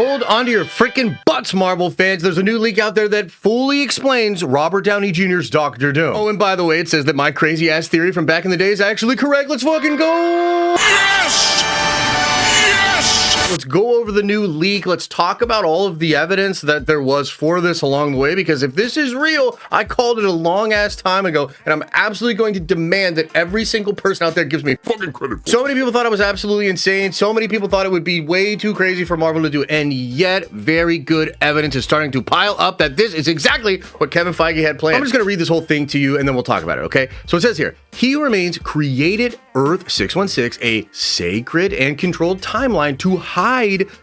Hold on to your freaking butts, Marvel fans. There's a new leak out there that fully explains Robert Downey Jr.'s Doctor Doom. Oh, and by the way, it says that my crazy-ass theory from back in the day is actually correct. Let's fucking go! Yes! Yes! Let's go over the new leak. Let's talk about all of the evidence that there was for this along the way, because if this is real, I called it a long-ass time ago, and I'm absolutely going to demand that every single person out there gives me Fucking credit. So many people thought it was absolutely insane. So many people thought it would be way too crazy for Marvel to do. And yet, very good evidence is starting to pile up that this is exactly what Kevin Feige had planned. I'm just going to read this whole thing to you and then we'll talk about it, okay? So it says here, He Who Remains created Earth 616, a sacred and controlled timeline to hide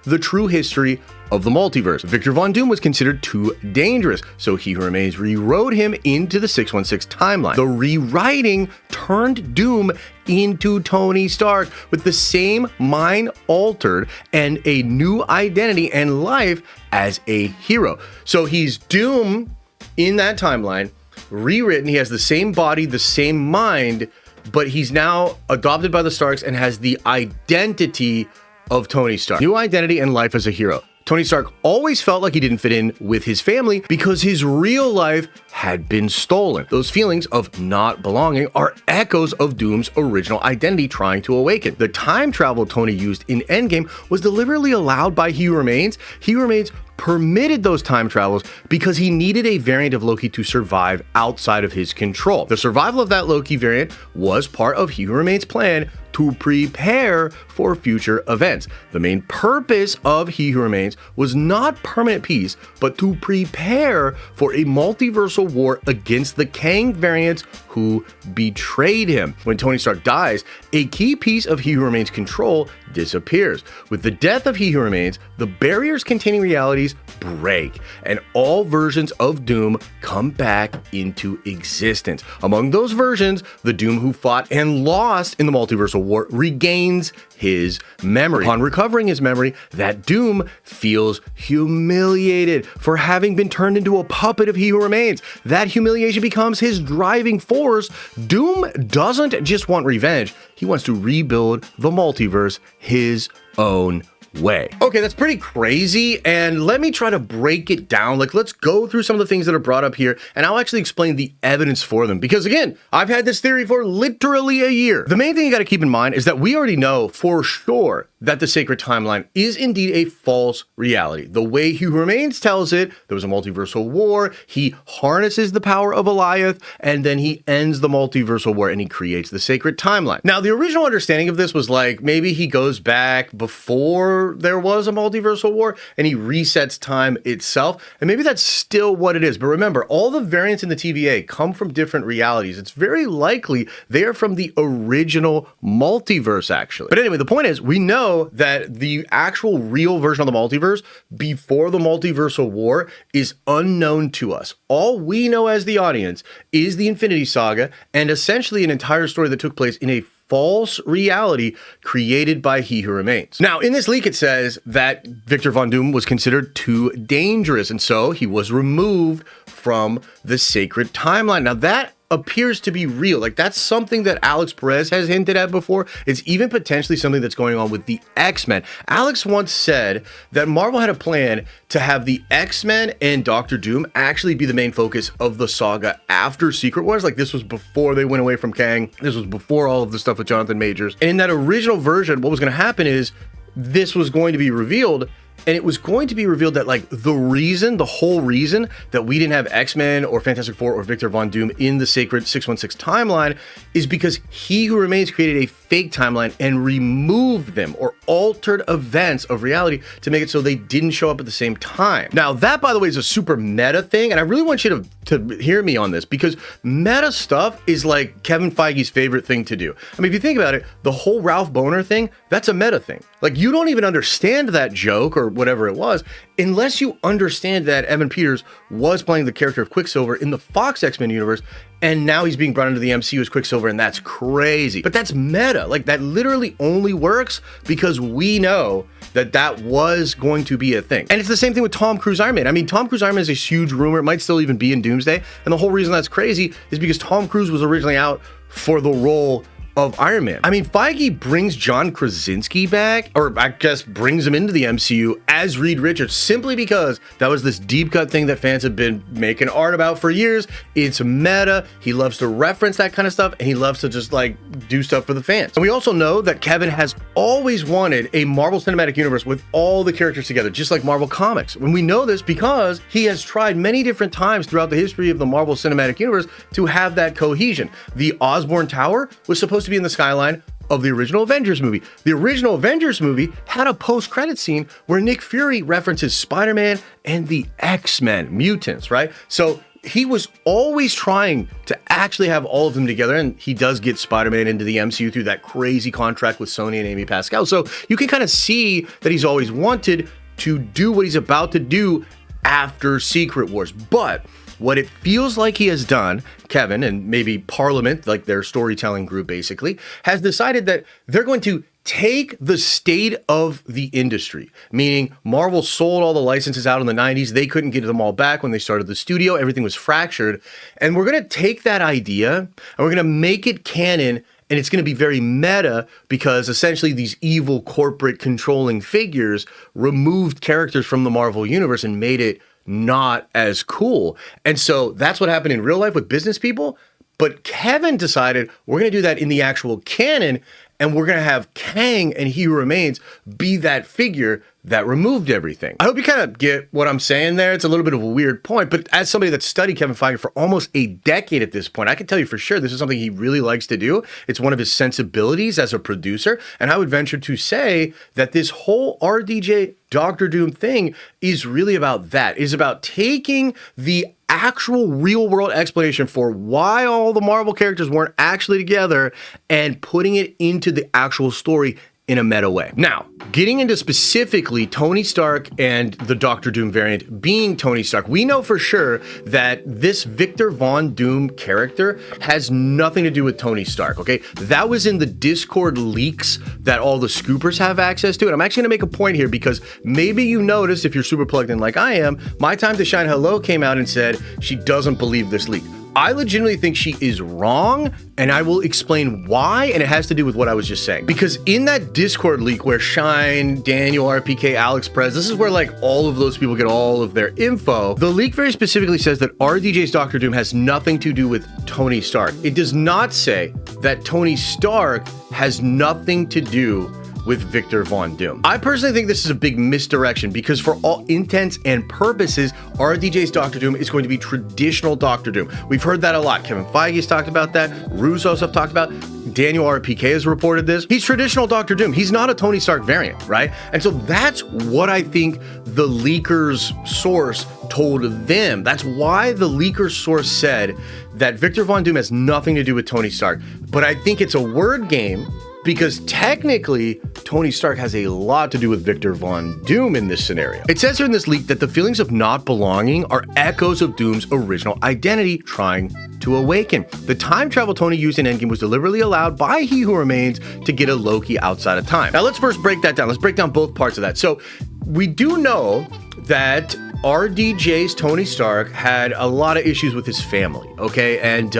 the true history of the multiverse. Victor Von Doom was considered too dangerous, so He Who Remains rewrote him into the 616 timeline. The rewriting turned Doom into Tony Stark with the same mind altered and a new identity and life as a hero. So he's Doom in that timeline, rewritten. He has the same body, the same mind, but he's now adopted by the Starks and has the identity of Tony Stark. New identity and life as a hero. Tony Stark always felt like he didn't fit in with his family because his real life had been stolen. Those feelings of not belonging are echoes of Doom's original identity trying to awaken. The time travel Tony used in Endgame was deliberately allowed by He Who Remains. He Who Remains permitted those time travels because he needed a variant of Loki to survive outside of his control. The survival of that Loki variant was part of He Who Remains' plan to prepare for future events. The main purpose of He Who Remains was not permanent peace, but to prepare for a multiversal war against the Kang variants who betrayed him. When Tony Stark dies, a key piece of He Who Remains' control disappears. With the death of He Who Remains, the barriers containing realities break, and all versions of Doom come back into existence. Among those versions, the Doom who fought and lost in the multiversal war regains his memory. Upon recovering his memory, that Doom feels humiliated for having been turned into a puppet of He Who Remains. That humiliation becomes his driving force. Doom doesn't just want revenge, he wants to rebuild the multiverse his own way. Okay, that's pretty crazy, and let me try to break it down. Like, let's go through some of the things that are brought up here, and I'll actually explain the evidence for them, because again, I've had this theory for literally a year. The main thing you got to keep in mind is that we already know for sure that the sacred timeline is indeed a false reality. The way He Who Remains tells it, there was a multiversal war, he harnesses the power of Alioth, and then he ends the multiversal war and he creates the sacred timeline. Now, the original understanding of this was like, maybe he goes back before there was a multiversal war and he resets time itself, and maybe that's still what it is. But remember, all the variants in the TVA come from different realities. It's very likely they're from the original multiverse, actually. But anyway, the point is, we know that the actual real version of the multiverse before the multiversal war is unknown to us. All we know as the audience is the Infinity Saga and essentially an entire story that took place in a false reality created by He Who Remains. Now, in this leak, it says that Victor Von Doom was considered too dangerous, and so he was removed from the sacred timeline. Now, that appears to be real. Like, that's something that Alex Perez has hinted at before. It's even potentially something that's going on with the X-Men. Alex once said that Marvel had a plan to have the X-Men and Doctor Doom actually be the main focus of the saga after Secret Wars. Like, this was before they went away from Kang. This was before all of the stuff with Jonathan Majors. And in that original version, what was going to happen is this was going to be revealed, and it was going to be revealed that, like, the whole reason that we didn't have X-Men or Fantastic Four or Victor Von Doom in the sacred 616 timeline is because He Who Remains created a fake timeline and removed them or altered events of reality to make it so they didn't show up at the same time. Now, that, by the way, is a super meta thing, and I really want you to hear me on this, because meta stuff is like Kevin Feige's favorite thing to do. I mean, if you think about it, the whole Ralph Boner thing, that's a meta thing. Like, you don't even understand that joke or whatever it was unless you understand that Evan Peters was playing the character of Quicksilver in the Fox X-Men universe, and now he's being brought into the MCU as Quicksilver, and that's crazy. But that's meta. Like, that literally only works because we know that that was going to be a thing. And it's the same thing with Tom Cruise Iron Man. I mean, Tom Cruise Iron Man is a huge rumor. It might still even be in Doomsday. And the whole reason that's crazy is because Tom Cruise was originally out for the role of Iron Man. I mean, Feige brings John Krasinski back, or I guess brings him into the MCU as Reed Richards, simply because that was this deep cut thing that fans have been making art about for years. It's meta. He loves to reference that kind of stuff, and he loves to just like do stuff for the fans. And we also know that Kevin has always wanted a Marvel Cinematic Universe with all the characters together, just like Marvel Comics. And we know this because he has tried many different times throughout the history of the Marvel Cinematic Universe to have that cohesion. The Osborn Tower was supposed to be in the skyline of the original Avengers movie. The original Avengers movie had a post-credit scene where Nick Fury references Spider-Man and the X-Men, mutants, right? So he was always trying to actually have all of them together, and he does get Spider-Man into the MCU through that crazy contract with Sony and Amy Pascal. So you can kind of see that he's always wanted to do what he's about to do after Secret Wars. But what it feels like he has done, Kevin and maybe Parliament, like their storytelling group basically, has decided that they're going to take the state of the industry, meaning Marvel sold all the licenses out in the 90s. They couldn't get them all back when they started the studio. Everything was fractured. And we're going to take that idea and we're going to make it canon. And it's going to be very meta because essentially these evil corporate controlling figures removed characters from the Marvel universe and made it not as cool. And so that's what happened in real life with business people. But Kevin decided we're going to do that in the actual canon, and we're going to have Kang and He Who Remains be that figure that removed everything. I hope you kind of get what I'm saying there. It's a little bit of a weird point, but as somebody that's studied Kevin Feige for almost a decade at this point, I can tell you for sure this is something he really likes to do. It's one of his sensibilities as a producer, and I would venture to say that this whole RDJ Doctor Doom thing is really about that. It is about taking the actual real world explanation for why all the Marvel characters weren't actually together and putting it into the actual story in a meta way. Now, getting into specifically Tony Stark and the Doctor Doom variant being Tony Stark, we know for sure that this Victor Von Doom character has nothing to do with Tony Stark, okay? That was in the Discord leaks that all the scoopers have access to. And I'm actually gonna make a point here because maybe you noticed, if you're super plugged in like I am, My Time to Shine Hello came out and said she doesn't believe this leak. I legitimately think she is wrong, and I will explain why, and it has to do with what I was just saying. Because in that Discord leak where Shine, Daniel, RPK, Alex Perez, this is where like all of those people get all of their info. The leak very specifically says that RDJ's Doctor Doom has nothing to do with Tony Stark. It does not say that Tony Stark has nothing to do with Victor Von Doom. I personally think this is a big misdirection because for all intents and purposes, RDJ's Doctor Doom is going to be traditional Doctor Doom. We've heard that a lot. Kevin Feige's talked about that. Russo's have talked about. Daniel RPK has reported this. He's traditional Doctor Doom. He's not a Tony Stark variant, right? And so that's what I think the leaker's source told them. That's why the leaker's source said that Victor Von Doom has nothing to do with Tony Stark. But I think it's a word game because technically, Tony Stark has a lot to do with Victor Von Doom in this scenario. It says here in this leak that the feelings of not belonging are echoes of Doom's original identity trying to awaken. The time travel Tony used in Endgame was deliberately allowed by He Who Remains to get a Loki outside of time. Now let's first break that down. Let's break down both parts of that. So we do know that RDJ's Tony Stark had a lot of issues with his family, okay? And,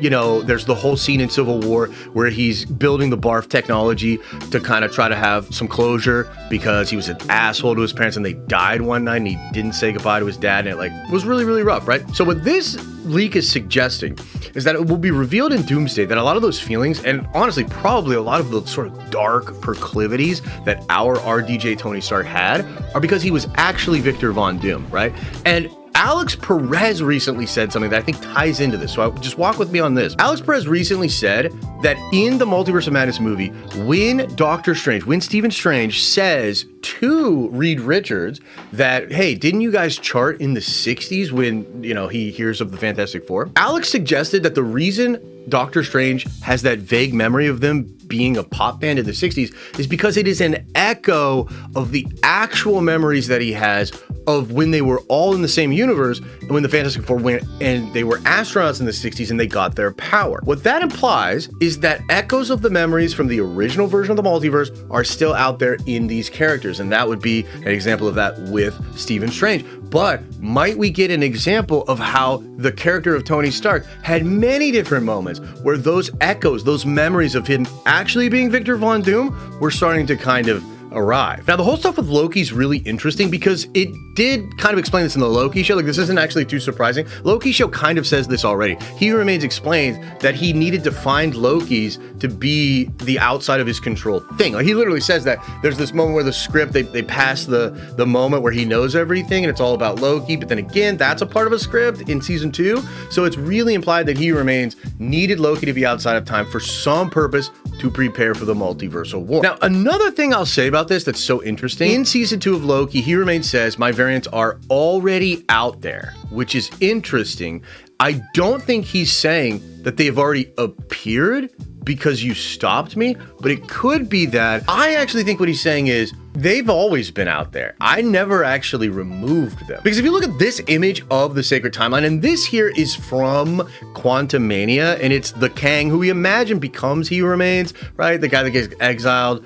you know, there's the whole scene in Civil War where he's building the barf technology to kind of try to have some closure because he was an asshole to his parents and they died one night and he didn't say goodbye to his dad, and it like was really, really rough, right? So what this leak is suggesting is that it will be revealed in Doomsday that a lot of those feelings, and honestly probably a lot of the sort of dark proclivities that our RDJ Tony Stark had are because he was actually Victor Von Doom, right? And Alex Perez recently said something that I think ties into this, so just walk with me on this. Alex Perez recently said that in the Multiverse of Madness movie, when Stephen Strange says to Reed Richards that, hey, didn't you guys chart in the 60s when, you know, he hears of the Fantastic Four? Alex suggested that the reason Doctor Strange has that vague memory of them being a pop band in the 60s is because it is an echo of the actual memories that he has of when they were all in the same universe and when the Fantastic Four went and they were astronauts in the 60s and they got their power. What that implies is that echoes of the memories from the original version of the multiverse are still out there in these characters, and that would be an example of that with Stephen Strange. But might we get an example of how the character of Tony Stark had many different moments where those echoes, those memories of him actually being Victor Von Doom were starting to kind of arrive. Now, the whole stuff with Loki's really interesting because it did kind of explain this in the Loki show. Like, this isn't actually too surprising. Loki show kind of says this already. He Who Remains explains that he needed to find Loki's to be the outside of his control thing. Like, he literally says that there's this moment where the script, they pass the moment where he knows everything and it's all about Loki, but then again, that's a part of a script in season 2. So it's really implied that He Who Remains needed Loki to be outside of time for some purpose to prepare for the multiversal war. Now, another thing I'll say about this that's so interesting, in season 2 of Loki, He Who Remains says, my variants are already out there, which is interesting. I don't think he's saying that they've already appeared because you stopped me, but it could be that. I actually think what he's saying is, they've always been out there. I never actually removed them. Because if you look at this image of the Sacred Timeline, and this here is from Quantumania, and it's the Kang who we imagine becomes He Who Remains, right? The guy that gets exiled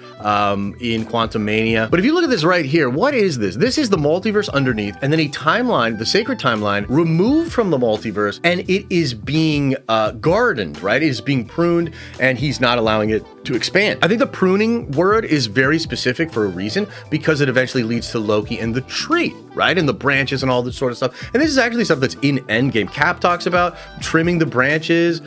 in Quantumania. But if you look at this right here, what is this? This is the multiverse underneath, and then a timeline, the Sacred Timeline, removed from the multiverse, and it is being gardened, right? It is being pruned, and he's not allowing it to expand. I think the pruning word is very specific for a reason, because it eventually leads to Loki and the tree, right? And the branches and all this sort of stuff. And this is actually stuff that's in Endgame. Cap talks about trimming the branches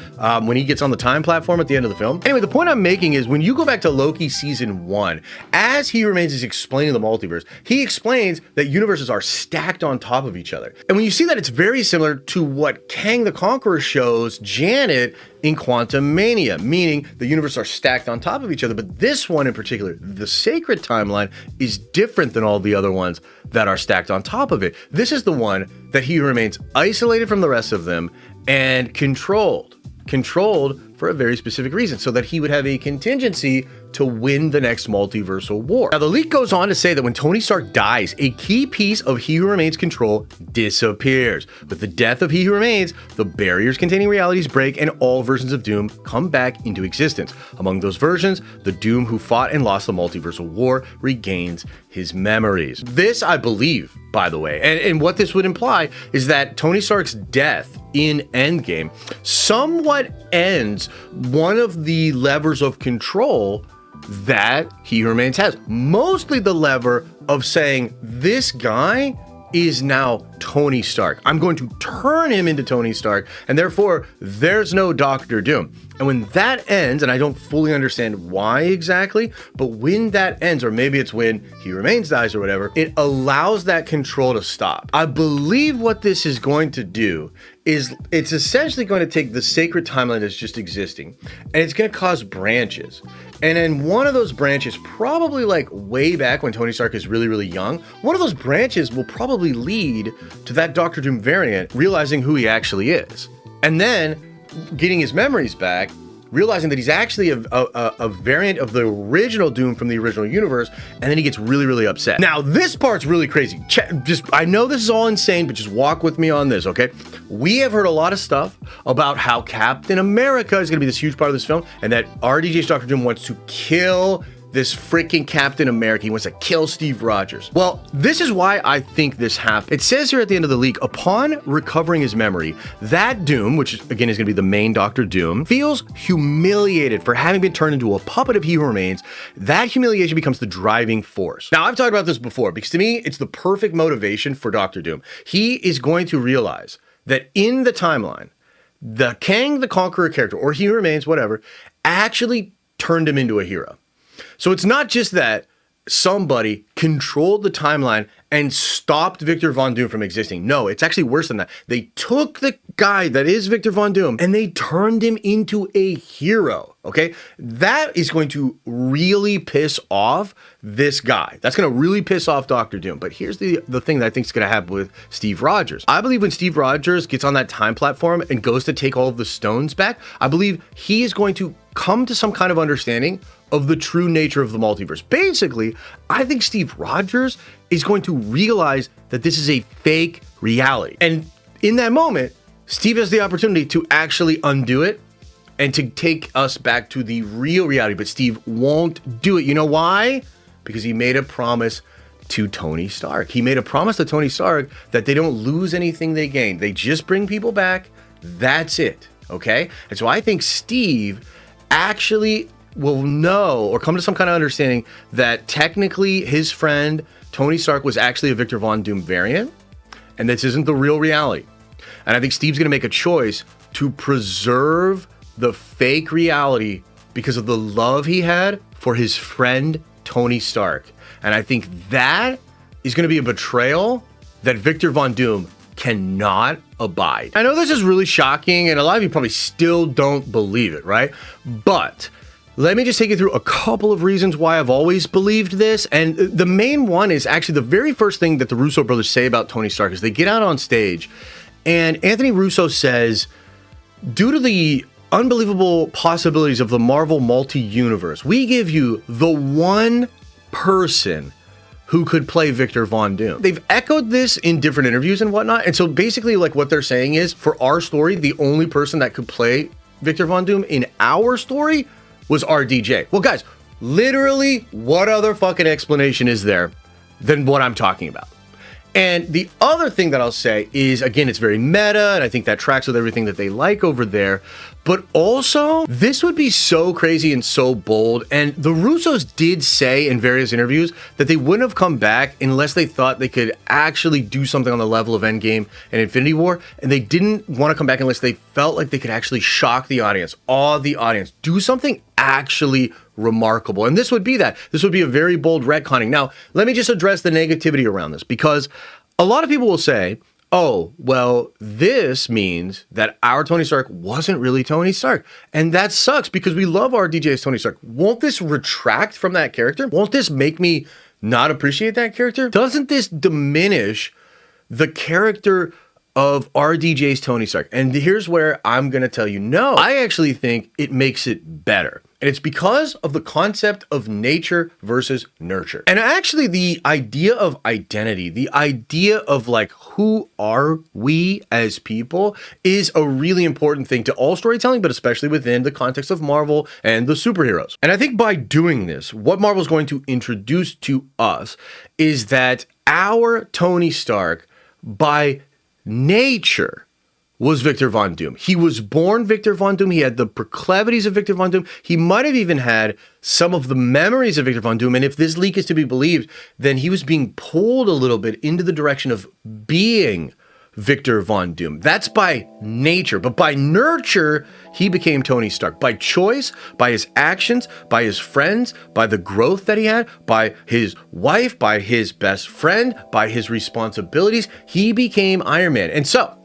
when he gets on the time platform at the end of the film. Anyway, the point I'm making is when you go back to Loki season 1, as He Remains is explaining the multiverse, he explains that universes are stacked on top of each other. And when you see that, it's very similar to what Kang the Conqueror shows Janet in Quantumania, meaning the universes are stacked on top of each other. But this one in particular, the Sacred Timeline, is different than all the other ones that are stacked on top of it. This is the one that He Who Remains isolated from the rest of them and controlled for a very specific reason, so that he would have a contingency to win the next multiversal war. Now, the leak goes on to say that when Tony Stark dies, a key piece of He Who Remains control disappears. With the death of He Who Remains, the barriers containing realities break and all versions of Doom come back into existence. Among those versions, the Doom who fought and lost the multiversal war regains his memories. This, I believe, by the way, and what this would imply is that Tony Stark's death in Endgame somewhat ends one of the levers of control that He Who Remains has. Mostly the lever of saying, this guy is now Tony Stark. I'm going to turn him into Tony Stark, and therefore there's no Doctor Doom. And when that ends, and I don't fully understand why exactly, but when that ends, or maybe it's when He Remains dies or whatever, it allows that control to stop. I believe what this is going to do is it's essentially going to take the Sacred Timeline that's just existing, and it's going to cause branches. And then one of those branches, probably like way back when Tony Stark is really, really young, one of those branches will probably lead to that Doctor Doom variant realizing who he actually is. And then getting his memories back, realizing that he's actually a variant of the original Doom from the original universe, and then he gets really, really upset. Now, this part's really crazy. I know this is all insane, but just walk with me on this, okay? We have heard a lot of stuff about how Captain America is gonna be this huge part of this film, and that RDJ's Doctor Doom wants to kill this freaking Captain America. He wants to kill Steve Rogers. Well, this is why I think this happened. It says here at the end of the leak, upon recovering his memory, that Doom, which again is going to be the main Doctor Doom, feels humiliated for having been turned into a puppet of He Who Remains. That humiliation becomes the driving force. Now, I've talked about this before, because to me, it's the perfect motivation for Doctor Doom. He is going to realize that in the timeline, the Kang the Conqueror character, or He Who Remains, whatever, actually turned him into a hero. So it's not just that somebody controlled the timeline and stopped Victor Von Doom from existing. No, it's actually worse than that. They took the guy that is Victor Von Doom and they turned him into a hero, okay? That is going to really piss off this guy. That's going to really piss off Dr. Doom. But here's the thing that I think is going to happen with Steve Rogers. I believe when Steve Rogers gets on that time platform and goes to take all of the stones back, I believe he is going to come to some kind of understanding of the true nature of the multiverse. Basically, I think Steve Rogers is going to realize that this is a fake reality. And in that moment, Steve has the opportunity to actually undo it and to take us back to the real reality. But Steve won't do it. You know why? Because he made a promise to Tony Stark. He made a promise to Tony Stark that they don't lose anything they gain. They just bring people back. That's it. Okay? And so I think Steve actually will know or come to some kind of understanding that technically his friend Tony Stark was actually a Victor Von Doom variant, and this isn't the real reality. And I think Steve's going to make a choice to preserve the fake reality because of the love he had for his friend Tony Stark. And I think that is going to be a betrayal that Victor Von Doom cannot abide. I know this is really shocking, and a lot of you probably still don't believe it, right? But let me just take you through a couple of reasons why I've always believed this. And the main one is actually the very first thing that the Russo brothers say about Tony Stark is they get out on stage and Anthony Russo says, due to the unbelievable possibilities of the Marvel multi-universe, we give you the one person who could play Victor Von Doom. They've echoed this in different interviews and whatnot. And so basically like what they're saying is for our story, the only person that could play Victor Von Doom in our story was RDJ. Well, guys, literally, what other fucking explanation is there than what I'm talking about? And the other thing that I'll say is, again, it's very meta, and I think that tracks with everything that they like over there. But also, this would be so crazy and so bold. And the Russos did say in various interviews that they wouldn't have come back unless they thought they could actually do something on the level of Endgame and Infinity War. And they didn't want to come back unless they felt like they could actually shock the audience, awe the audience, do something actually remarkable. And this would be that. This would be a very bold retconning. Now, let me just address the negativity around this, because a lot of people will say, oh, well, this means that our Tony Stark wasn't really Tony Stark. And that sucks because we love RDJ's Tony Stark. Won't this retract from that character? Won't this make me not appreciate that character? Doesn't this diminish the character of RDJ's Tony Stark? And here's where I'm going to tell you, no, I actually think it makes it better. And it's because of the concept of nature versus nurture. And actually the idea of identity, the idea of like, who are we as people is a really important thing to all storytelling, but especially within the context of Marvel and the superheroes. And I think by doing this, what Marvel's going to introduce to us is that our Tony Stark, by nature, was Victor Von Doom. He was born Victor Von Doom. He had the proclivities of Victor Von Doom. He might have even had some of the memories of Victor Von Doom. And if this leak is to be believed, then he was being pulled a little bit into the direction of being Victor Von Doom. That's by nature. But by nurture, he became Tony Stark. By choice, by his actions, by his friends, by the growth that he had, by his wife, by his best friend, by his responsibilities, he became Iron Man. And so,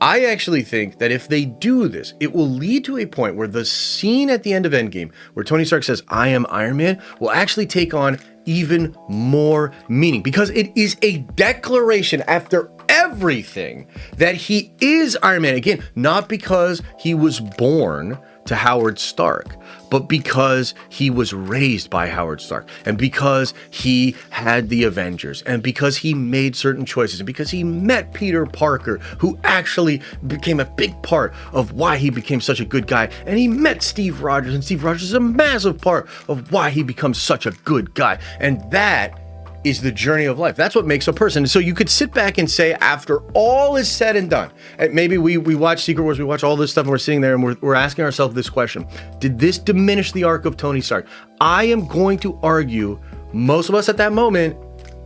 I actually think that if they do this, it will lead to a point where the scene at the end of Endgame, where Tony Stark says, I am Iron Man, will actually take on even more meaning, because it is a declaration after everything that he is Iron Man. Again, not because he was born to Howard Stark, but because he was raised by Howard Stark, and because he had the Avengers, and because he made certain choices, and because he met Peter Parker, who actually became a big part of why he became such a good guy, and he met Steve Rogers, and Steve Rogers is a massive part of why he becomes such a good guy. And that is the journey of life. That's what makes a person. So you could sit back and say, after all is said and done, and maybe we watch Secret Wars, we watch all this stuff, and we're sitting there and we're asking ourselves this question: did this diminish the arc of Tony Stark? I am going to argue most of us at that moment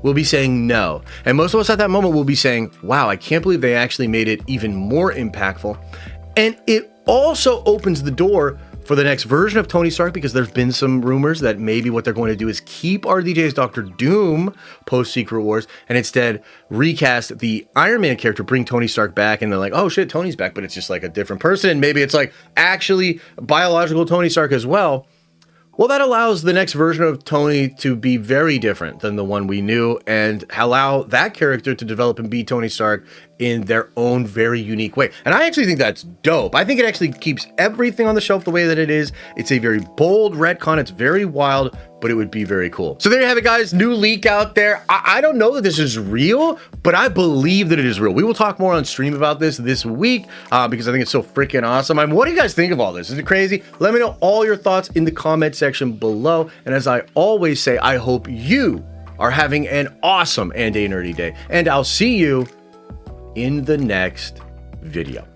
will be saying no. And most of us at that moment will be saying, wow, I can't believe they actually made it even more impactful. And it also opens the door for the next version of Tony Stark, because there's been some rumors that maybe what they're going to do is keep RDJ's Doctor Doom post Secret Wars and instead recast the Iron Man character, bring Tony Stark back, and they're like, oh shit, Tony's back, but it's just like a different person. Maybe it's like actually biological Tony Stark as well. Well, that allows the next version of Tony to be very different than the one we knew and allow that character to develop and be Tony Stark in their own very unique way. And I actually think that's dope. I think it actually keeps everything on the shelf the way that it is. It's a very bold retcon. It's very wild, but it would be very cool. So there you have it, guys. New leak out there. I don't know that this is real, but I believe that it is real. We will talk more on stream about this week because I think it's so freaking awesome. I mean, what do you guys think of all this? Is it crazy? Let me know all your thoughts in the comment section below. And as I always say, I hope you are having an awesome and a nerdy day. And I'll see you in the next video.